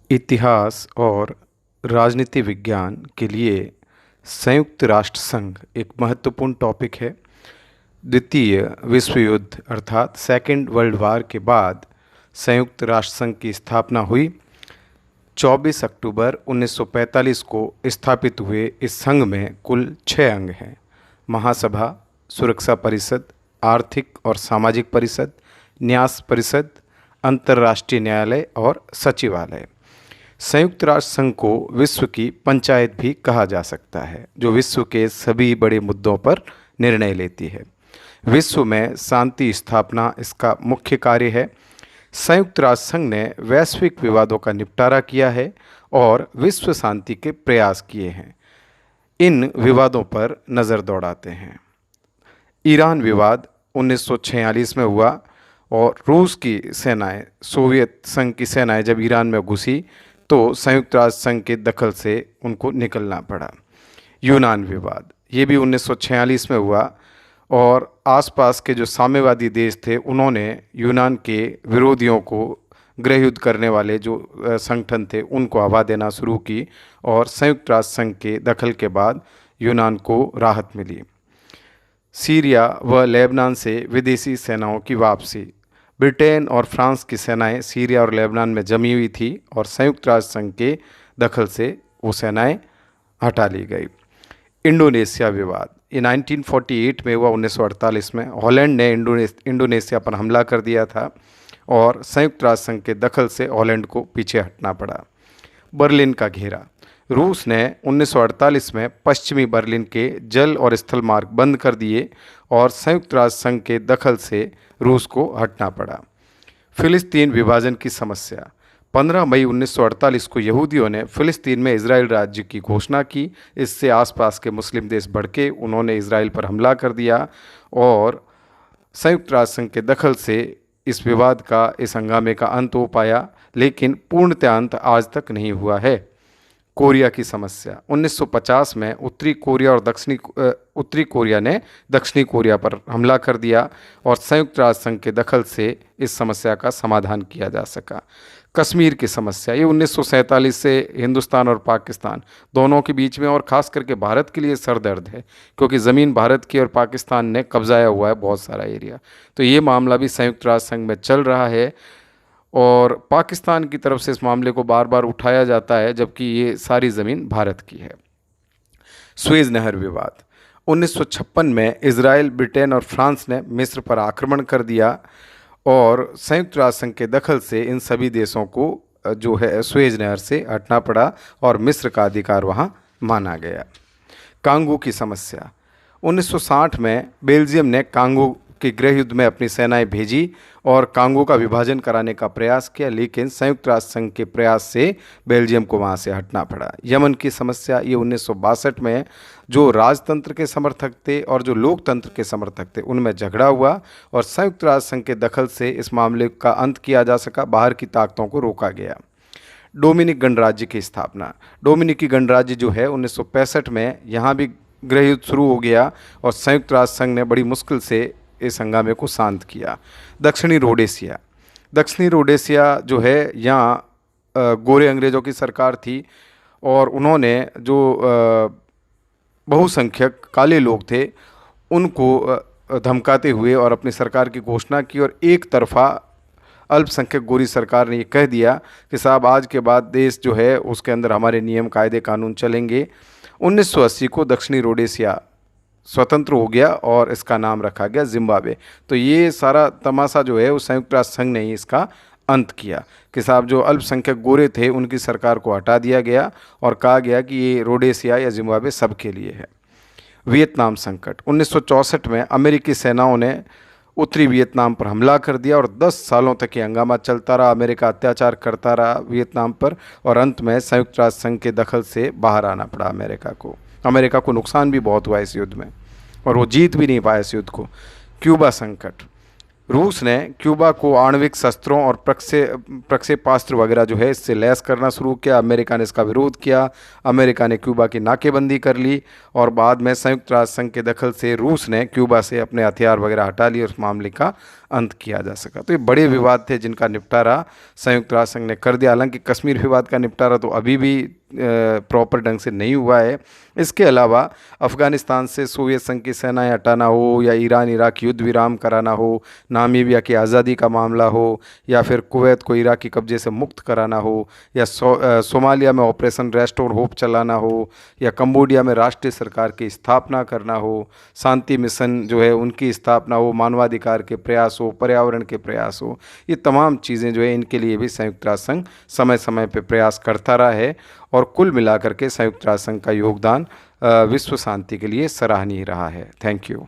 इतिहास और राजनीति विज्ञान के लिए संयुक्त राष्ट्र संघ एक महत्वपूर्ण टॉपिक है। द्वितीय विश्व युद्ध अर्थात सेकेंड वर्ल्ड वार के बाद संयुक्त राष्ट्र संघ की स्थापना हुई। 24 अक्टूबर 1945 को स्थापित हुए इस संघ में कुल 6 अंग हैं: महासभा, सुरक्षा परिषद, आर्थिक और सामाजिक परिषद, न्यास परिषद, अंतर्राष्ट्रीय न्यायालय और सचिवालय। संयुक्त राष्ट्र संघ को विश्व की पंचायत भी कहा जा सकता है, जो विश्व के सभी बड़े मुद्दों पर निर्णय लेती है। विश्व में शांति स्थापना इसका मुख्य कार्य है। संयुक्त राष्ट्र संघ ने वैश्विक विवादों का निपटारा किया है और विश्व शांति के प्रयास किए हैं। इन विवादों पर नज़र दौड़ाते हैं। ईरान विवाद 1946 में हुआ और रूस की सेनाएं, सोवियत संघ की सेनाएं जब ईरान में घुसी तो संयुक्त राष्ट्र संघ के दखल से उनको निकलना पड़ा। यूनान विवाद ये भी 1946 में हुआ और आसपास के जो साम्यवादी देश थे उन्होंने यूनान के विरोधियों को, गृह युद्ध करने वाले जो संगठन थे, उनको हवा देना शुरू की और संयुक्त राष्ट्र संघ के दखल के बाद यूनान को राहत मिली। सीरिया व लेबनान से विदेशी सेनाओं की वापसी। ब्रिटेन और फ्रांस की सेनाएं सीरिया और लेबनान में जमी हुई थी और संयुक्त राष्ट्र संघ के दखल से वो सेनाएं हटा ली गई। इंडोनेशिया विवाद ये 1948 में हुआ। 1948 में हॉलैंड ने इंडोनेशिया पर हमला कर दिया था और संयुक्त राष्ट्र संघ के दखल से हॉलैंड को पीछे हटना पड़ा। बर्लिन का घेरा। रूस ने 1948 में पश्चिमी बर्लिन के जल और स्थल मार्ग बंद कर दिए और संयुक्त राष्ट्र संघ के दखल से रूस को हटना पड़ा। फिलिस्तीन विभाजन की समस्या। 15 मई 1948 को यहूदियों ने फिलिस्तीन में इजराइल राज्य की घोषणा की। इससे आसपास के मुस्लिम देश भड़के, उन्होंने इजराइल पर हमला कर दिया और संयुक्त राष्ट्र संघ के दखल से इस विवाद का, इस हंगामे का अंत हो पाया, लेकिन पूर्णतः अंत आज तक नहीं हुआ है। कोरिया की समस्या। 1950 में उत्तरी कोरिया ने दक्षिणी कोरिया पर हमला कर दिया और संयुक्त राष्ट्र संघ के दखल से इस समस्या का समाधान किया जा सका। कश्मीर की समस्या ये 1947 से हिंदुस्तान और पाकिस्तान दोनों के बीच में और ख़ास करके भारत के लिए सरदर्द है, क्योंकि ज़मीन भारत की और पाकिस्तान ने कब्जाया हुआ है बहुत सारा एरिया। तो ये मामला भी संयुक्त राष्ट्र संघ में चल रहा है और पाकिस्तान की तरफ से इस मामले को बार बार उठाया जाता है, जबकि ये सारी ज़मीन भारत की है। सुएज़ नहर विवाद। 1956 में इजराइल, ब्रिटेन और फ्रांस ने मिस्र पर आक्रमण कर दिया और संयुक्त राष्ट्र संघ के दखल से इन सभी देशों को जो है सुएज़ नहर से हटना पड़ा और मिस्र का अधिकार वहाँ माना गया। कांगो की समस्या। 1960 में बेल्जियम ने कांगो के गृह युद्ध में अपनी सेनाएं भेजी और कांगो का विभाजन कराने का प्रयास किया, लेकिन संयुक्त राष्ट्र संघ के प्रयास से बेल्जियम को वहां से हटना पड़ा। यमन की समस्या ये 1962 में जो राजतंत्र के समर्थक थे और जो लोकतंत्र के समर्थक थे उनमें झगड़ा हुआ और संयुक्त राष्ट्र संघ के दखल से इस मामले का अंत किया जा सका, बाहर की ताकतों को रोका गया। डोमिनिक गणराज्य की स्थापना। डोमिनिकी गणराज्य जो है 1965 में यहाँ भी गृह युद्ध शुरू हो गया और संयुक्त राष्ट्र संघ ने बड़ी मुश्किल से इस हंगामे को शांत किया। दक्षिणी रोडेशिया जो है, यहाँ गोरे अंग्रेज़ों की सरकार थी और उन्होंने जो बहुसंख्यक काले लोग थे उनको धमकाते हुए और अपनी सरकार की घोषणा की और एक तरफा अल्पसंख्यक गोरी सरकार ने ये कह दिया कि साहब आज के बाद देश जो है उसके अंदर हमारे नियम कायदे कानून चलेंगे। 1980 को दक्षिणी रोडेशिया स्वतंत्र हो गया और इसका नाम रखा गया जिम्बाब्वे। तो ये सारा तमाशा जो है वो संयुक्त राष्ट्र संघ ने ही इसका अंत किया कि साहब जो अल्पसंख्यक गोरे थे उनकी सरकार को हटा दिया गया और कहा गया कि ये रोडेशिया या जिम्बाब्वे सबके लिए है। वियतनाम संकट। 1964 में अमेरिकी सेनाओं ने उत्तरी वियतनाम पर हमला कर दिया और 10 सालों तक ये हंगामा चलता रहा। अमेरिका अत्याचार करता रहा वियतनाम पर और अंत में संयुक्त राष्ट्र संघ के दखल से बाहर आना पड़ा अमेरिका को नुकसान भी बहुत हुआ इस युद्ध में और वो जीत भी नहीं पाया इस युद्ध को। क्यूबा संकट। रूस ने क्यूबा को आणविक शस्त्रों और प्रक्षेपास्त्र वगैरह जो है इससे लैस करना शुरू किया। अमेरिका ने इसका विरोध किया। अमेरिका ने क्यूबा की नाकेबंदी कर ली और बाद में संयुक्त राष्ट्र संघ के दखल से रूस ने क्यूबा से अपने हथियार वगैरह हटा लिए और उस मामले का अंत किया जा सका। तो ये बड़े विवाद थे जिनका निपटारा संयुक्त राष्ट्र संघ ने कर दिया। हालांकि कश्मीर विवाद का निपटारा तो अभी भी प्रॉपर ढंग से नहीं हुआ है। इसके अलावा अफ़गानिस्तान से सोवियत संघ की सेनाएं हटाना हो, या ईरान इराक युद्ध विराम कराना हो, नामीबिया की आज़ादी का मामला हो, या फिर कुवैत को इराकी कब्जे से मुक्त कराना हो, या सोमालिया में ऑपरेशन रेस्टोर होप चलाना हो, या कंबोडिया में राष्ट्रीय सरकार की स्थापना करना हो, शांति मिशन जो है उनकी स्थापना हो, मानवाधिकार के प्रयास हो, पर्यावरण के प्रयास हो, ये तमाम चीज़ें जो है इनके लिए भी संयुक्त राष्ट्र संघ समय समय पर प्रयास करता रहा है। और कुल मिलाकर के संयुक्त राष्ट्र संघ का योगदान विश्व शांति के लिए सराहनीय रहा है। Thank you.